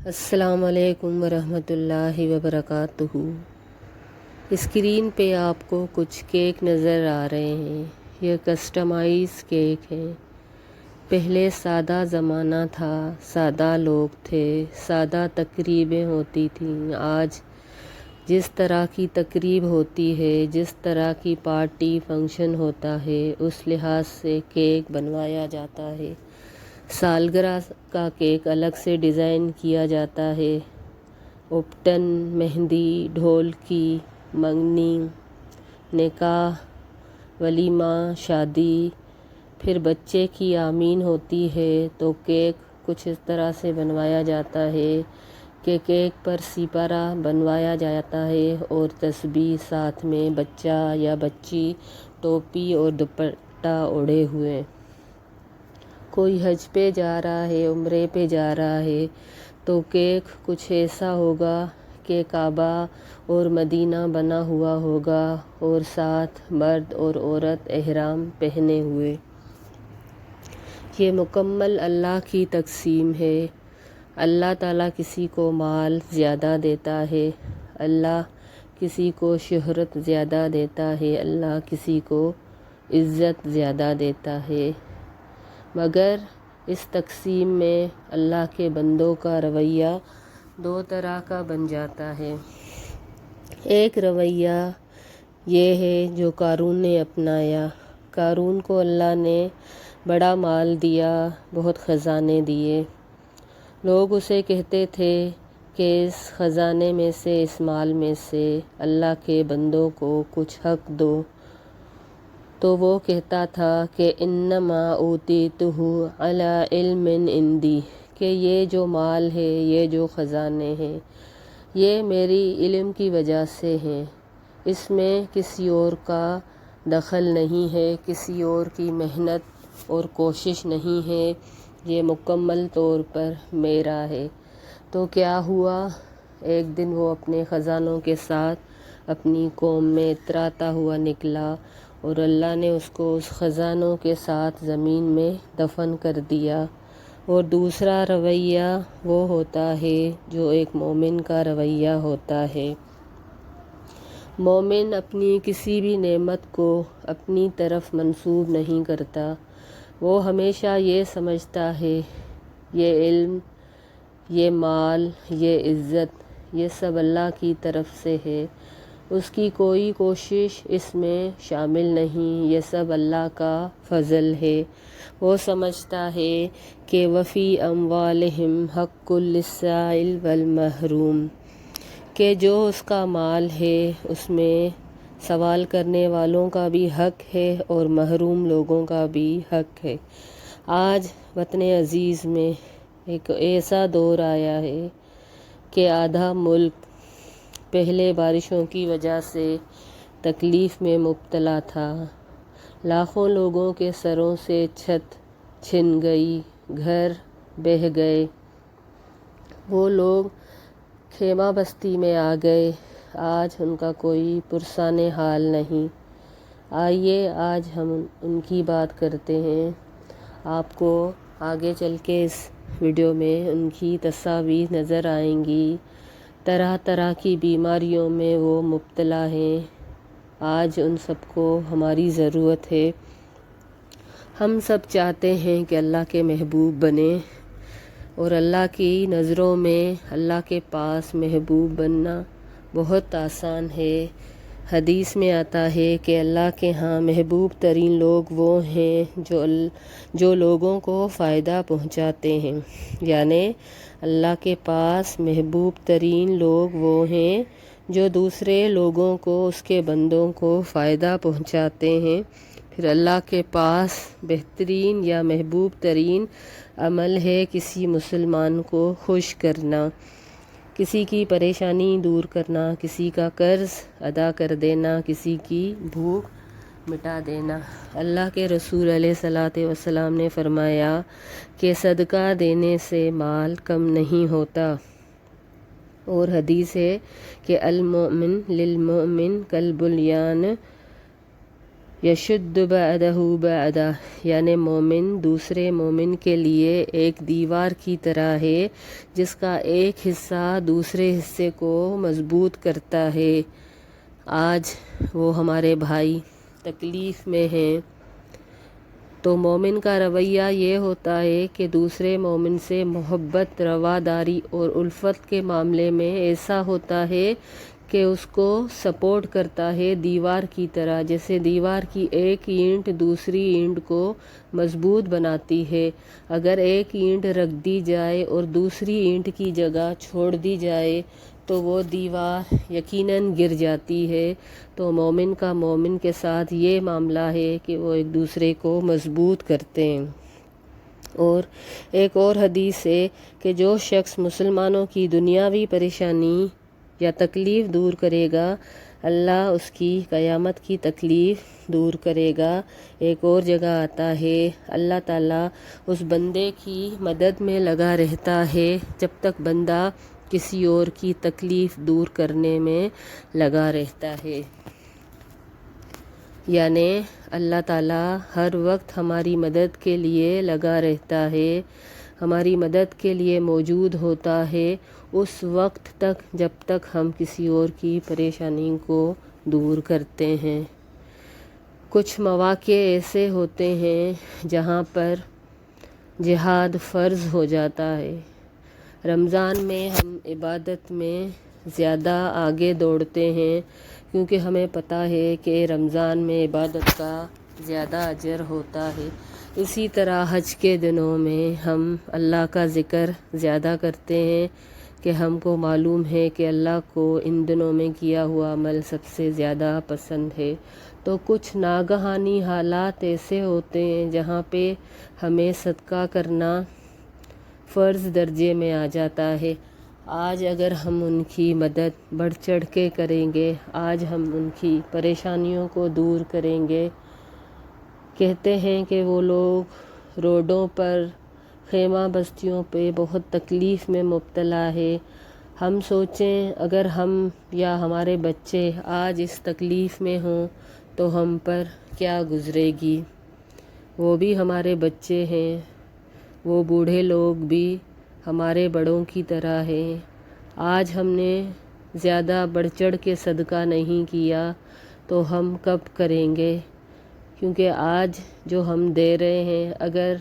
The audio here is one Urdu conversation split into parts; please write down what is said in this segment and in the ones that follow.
السلام علیکم ورحمۃ اللہ وبرکاتہ۔ اسکرین پہ آپ کو کچھ کیک نظر آ رہے ہیں، یہ کسٹمائز کیک ہیں۔ پہلے سادہ زمانہ تھا، سادہ لوگ تھے، سادہ تقریبیں ہوتی تھیں۔ آج جس طرح کی تقریب ہوتی ہے، جس طرح کی پارٹی فنکشن ہوتا ہے، اس لحاظ سے کیک بنوایا جاتا ہے۔ سالگرہ کا کیک الگ سے ڈیزائن کیا جاتا ہے۔ اپٹن، مہندی، ڈھولکی، منگنی، نکاح، ولیمہ، شادی، پھر بچے کی آمین ہوتی ہے تو کیک کچھ اس طرح سے بنوایا جاتا ہے کہ کیک پر سپارہ بنوایا جاتا ہے اور تسبیح ساتھ میں، بچہ یا بچی ٹوپی اور دوپٹہ اوڑھے ہوئے۔ کوئی حج پہ جا رہا ہے، عمرے پہ جا رہا ہے تو کیک کچھ ایسا ہوگا کہ کعبہ اور مدینہ بنا ہوا ہوگا اور ساتھ مرد اور عورت احرام پہنے ہوئے۔ یہ مکمل اللہ کی تقسیم ہے۔ اللہ تعالیٰ کسی کو مال زیادہ دیتا ہے، اللہ کسی کو شہرت زیادہ دیتا ہے، اللہ کسی کو عزت زیادہ دیتا ہے، مگر اس تقسیم میں اللہ کے بندوں کا رویہ دو طرح کا بن جاتا ہے۔ ایک رویہ یہ ہے جو قارون نے اپنایا۔ قارون کو اللہ نے بڑا مال دیا، بہت خزانے دیے۔ لوگ اسے کہتے تھے کہ اس خزانے میں سے، اس مال میں سے اللہ کے بندوں کو کچھ حق دو، تو وہ کہتا تھا کہ انما اوتیتہ علی علم عندی، کہ یہ جو مال ہے، یہ جو خزانے ہیں، یہ میری علم کی وجہ سے ہیں، اس میں کسی اور کا دخل نہیں ہے، کسی اور کی محنت اور کوشش نہیں ہے، یہ مکمل طور پر میرا ہے۔ تو کیا ہوا؟ ایک دن وہ اپنے خزانوں کے ساتھ اپنی قوم میں اتراتا ہوا نکلا اور اللہ نے اس کو اس خزانوں کے ساتھ زمین میں دفن کر دیا۔ اور دوسرا رویہ وہ ہوتا ہے جو ایک مومن کا رویہ ہوتا ہے۔ مومن اپنی کسی بھی نعمت کو اپنی طرف منسوب نہیں کرتا، وہ ہمیشہ یہ سمجھتا ہے یہ علم، یہ مال، یہ عزت، یہ سب اللہ کی طرف سے ہے، اس کی کوئی کوشش اس میں شامل نہیں، یہ سب اللہ کا فضل ہے۔ وہ سمجھتا ہے کہ وفی اموالہم حق للسائل والمحروم، کہ جو اس کا مال ہے اس میں سوال کرنے والوں کا بھی حق ہے اور محروم لوگوں کا بھی حق ہے۔ آج وطن عزیز میں ایک ایسا دور آیا ہے کہ آدھا ملک پہلے بارشوں کی وجہ سے تکلیف میں مبتلا تھا، لاکھوں لوگوں کے سروں سے چھت چھن گئی، گھر بہہ گئے، وہ لوگ خیمہ بستی میں آ گئے، آج ان کا کوئی پرسان حال نہیں۔ آئیے آج ہم ان کی بات کرتے ہیں۔ آپ کو آگے چل کے اس ویڈیو میں ان کی تصاویر نظر آئیں گی، طرح طرح کی بیماریوں میں وہ مبتلا ہیں۔ آج ان سب کو ہماری ضرورت ہے۔ ہم سب چاہتے ہیں کہ اللہ کے محبوب بنیں، اور اللہ کی نظروں میں اللہ کے پاس محبوب بننا بہت آسان ہے۔ حدیث میں آتا ہے کہ اللہ کے ہاں محبوب ترین لوگ وہ ہیں جو لوگوں کو فائدہ پہنچاتے ہیں، یعنی اللہ کے پاس محبوب ترین لوگ وہ ہیں جو دوسرے لوگوں کو، اس کے بندوں کو فائدہ پہنچاتے ہیں۔ پھر اللہ کے پاس بہترین یا محبوب ترین عمل ہے کسی مسلمان کو خوش کرنا، کسی کی پریشانی دور کرنا، کسی کا قرض ادا کر دینا، کسی کی بھوک مٹا دینا۔ اللہ کے رسول علیہ الصلوۃ والسلام نے فرمایا کہ صدقہ دینے سے مال کم نہیں ہوتا، اور حدیث ہے کہ المؤمن للمؤمن کالبنیان یشد بعدہ بعدا، یعنی مومن دوسرے مومن کے لیے ایک دیوار کی طرح ہے جس کا ایک حصہ دوسرے حصے کو مضبوط کرتا ہے۔ آج وہ ہمارے بھائی تکلیف میں ہیں تو مومن کا رویہ یہ ہوتا ہے کہ دوسرے مومن سے محبت، رواداری اور الفت کے معاملے میں ایسا ہوتا ہے کہ اس کو سپورٹ کرتا ہے دیوار کی طرح، جیسے دیوار کی ایک اینٹ دوسری اینٹ کو مضبوط بناتی ہے۔ اگر ایک اینٹ رکھ دی جائے اور دوسری اینٹ کی جگہ چھوڑ دی جائے تو وہ دیوار یقیناً گر جاتی ہے۔ تو مومن کا مومن کے ساتھ یہ معاملہ ہے کہ وہ ایک دوسرے کو مضبوط کرتے ہیں۔ اور ایک اور حدیث ہے کہ جو شخص مسلمانوں کی دنیاوی پریشانی یا تکلیف دور کرے گا، اللہ اس کی قیامت کی تکلیف دور کرے گا۔ ایک اور جگہ آتا ہے اللہ تعالیٰ اس بندے کی مدد میں لگا رہتا ہے جب تک بندہ کسی اور کی تکلیف دور کرنے میں لگا رہتا ہے۔ یعنی اللہ تعالیٰ ہر وقت ہماری مدد کے لیے لگا رہتا ہے، ہماری مدد کے لیے موجود ہوتا ہے اس وقت تک جب تک ہم کسی اور کی پریشانی کو دور کرتے ہیں۔ کچھ مواقع ایسے ہوتے ہیں جہاں پر جہاد فرض ہو جاتا ہے۔ رمضان میں ہم عبادت میں زیادہ آگے دوڑتے ہیں کیونکہ ہمیں پتہ ہے کہ رمضان میں عبادت کا زیادہ اجر ہوتا ہے۔ اسی طرح حج کے دنوں میں ہم اللہ کا ذکر زیادہ کرتے ہیں کہ ہم کو معلوم ہے کہ اللہ کو ان دنوں میں کیا ہوا عمل سب سے زیادہ پسند ہے۔ تو کچھ ناگہانی حالات ایسے ہوتے ہیں جہاں پہ ہمیں صدقہ کرنا فرض درجے میں آ جاتا ہے۔ آج اگر ہم ان کی مدد بڑھ چڑھ کے کریں گے، آج ہم ان کی پریشانیوں کو دور کریں گے۔ کہتے ہیں کہ وہ لوگ روڈوں پر، خیمہ بستیوں پہ بہت تکلیف میں مبتلا ہے۔ ہم سوچیں اگر ہم یا ہمارے بچے آج اس تکلیف میں ہوں تو ہم پر کیا گزرے گی۔ وہ بھی ہمارے بچے ہیں، وہ بوڑھے لوگ بھی ہمارے بڑوں کی طرح ہیں۔ آج ہم نے زیادہ بڑھ چڑھ کے صدقہ نہیں کیا تو ہم کب کریں گے؟ کیونکہ آج جو ہم دے رہے ہیں اگر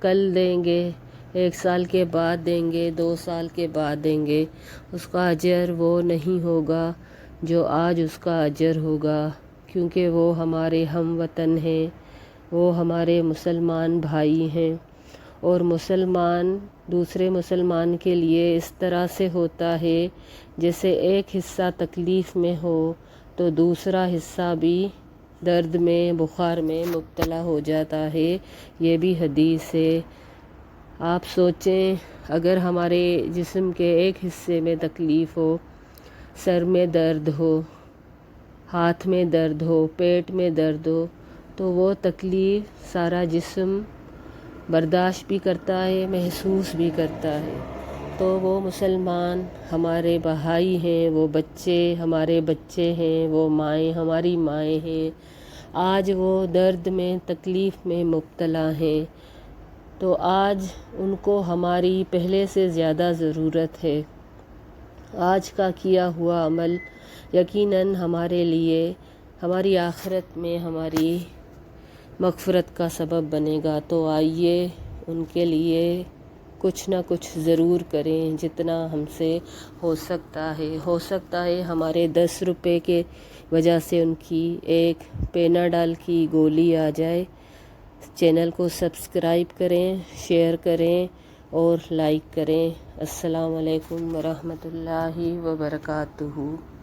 کل دیں گے، 1 سال کے بعد دیں گے، 2 سال کے بعد دیں گے، اس کا اجر وہ نہیں ہوگا جو آج اس کا اجر ہوگا، کیونکہ وہ ہمارے ہم وطن ہیں، وہ ہمارے مسلمان بھائی ہیں۔ اور مسلمان دوسرے مسلمان کے لیے اس طرح سے ہوتا ہے جیسے ایک حصہ تکلیف میں ہو تو دوسرا حصہ بھی درد میں، بخار میں مبتلا ہو جاتا ہے۔ یہ بھی حدیث ہے۔ آپ سوچیں اگر ہمارے جسم کے ایک حصے میں تکلیف ہو، سر میں درد ہو، ہاتھ میں درد ہو، پیٹ میں درد ہو، تو وہ تکلیف سارا جسم برداشت بھی کرتا ہے، محسوس بھی کرتا ہے۔ تو وہ مسلمان ہمارے بھائی ہیں، وہ بچے ہمارے بچے ہیں، وہ مائیں ہماری مائیں ہیں، آج وہ درد میں، تکلیف میں مبتلا ہیں، تو آج ان کو ہماری پہلے سے زیادہ ضرورت ہے۔ آج کا کیا ہوا عمل یقیناً ہمارے لیے ہماری آخرت میں ہماری مغفرت کا سبب بنے گا۔ تو آئیے ان کے لیے کچھ نہ کچھ ضرور کریں جتنا ہم سے ہو سکتا ہے ہمارے 10 روپے کے وجہ سے ان کی ایک پیناڈال کی گولی آ جائے۔ چینل کو سبسکرائب کریں، شیئر کریں اور لائک کریں۔ السلام علیکم ورحمۃ اللہ وبرکاتہ۔